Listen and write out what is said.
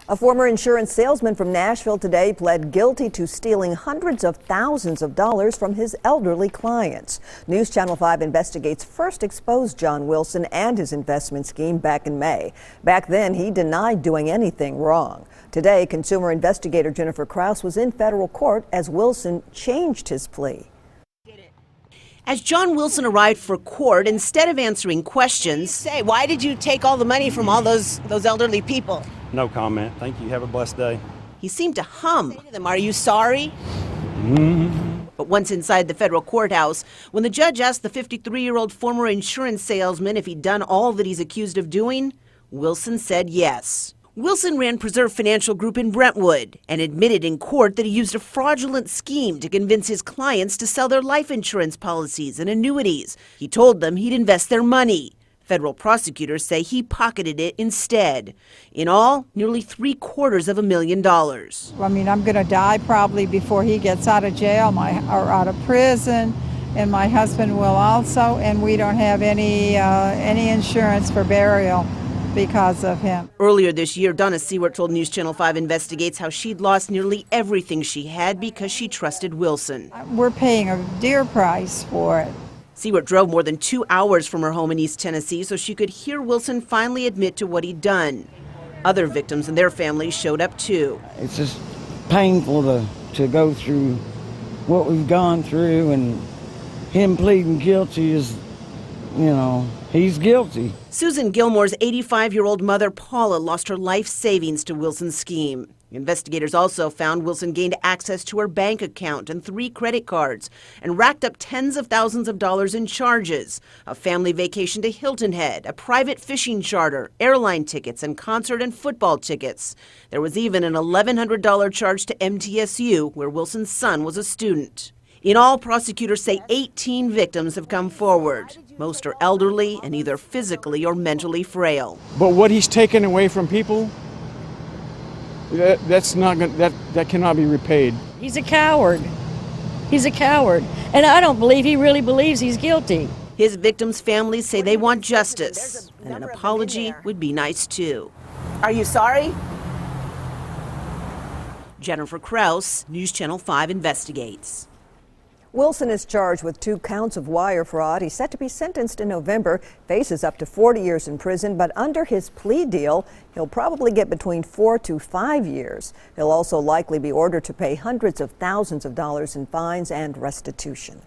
A former insurance salesman from Nashville today pled guilty to stealing hundreds of thousands of dollars from his elderly clients. News Channel 5 Investigates first exposed John Wilson and his investment scheme back in May. Back then, he denied doing anything wrong. Today, consumer investigator Jennifer Krause was in federal court as Wilson changed his plea. As John Wilson arrived for court, instead of answering questions, why did you take all the money from all those elderly people? No comment. Thank you. Have a blessed day. He seemed to hum. Are you sorry? But once inside the federal courthouse, when the judge asked the 53-year-old former insurance salesman if he'd done all that he's accused of doing, Wilson said yes. Wilson ran Preserve Financial Group in Brentwood and admitted in court that he used a fraudulent scheme to convince his clients to sell their life insurance policies and annuities. He told them he'd invest their money. Federal prosecutors say he pocketed it instead. In all, nearly $750,000. I mean, I'm going to die probably before he gets out of jail or out of prison, and my husband will also, and we don't have any insurance for burial because of him. Earlier this year, Donna Seward told News Channel 5 Investigates how she'd lost nearly everything she had because she trusted Wilson. We're paying a dear price for it. Seward drove more than 2 hours from her home in East Tennessee so she could hear Wilson finally admit to what he'd done. Other victims and their families showed up too. It's just painful to go through what we've gone through, and him pleading guilty is, he's guilty. Susan Gilmore's 85-year-old mother, Paula, lost her life savings to Wilson's scheme. Investigators also found Wilson gained access to her bank account and 3 credit cards and racked up tens of thousands of dollars in charges: a family vacation to Hilton Head, a private fishing charter, airline tickets, and concert and football tickets. There was even an $1,100 charge to MTSU, where Wilson's son was a student. In all, prosecutors say 18 victims have come forward. Most are elderly and either physically or mentally frail. But what he's taken away from people, that cannot be repaid. He's a coward. He's a coward. And I don't believe he really believes he's guilty. His victims' families say they want justice, and an apology would be nice too. Are you sorry? Jennifer Krause, News Channel 5 Investigates. Wilson is charged with 2 counts of wire fraud. He's set to be sentenced in November, faces up to 40 years in prison, but under his plea deal, he'll probably get between 4 to 5 years. He'll also likely be ordered to pay hundreds of thousands of dollars in fines and restitution.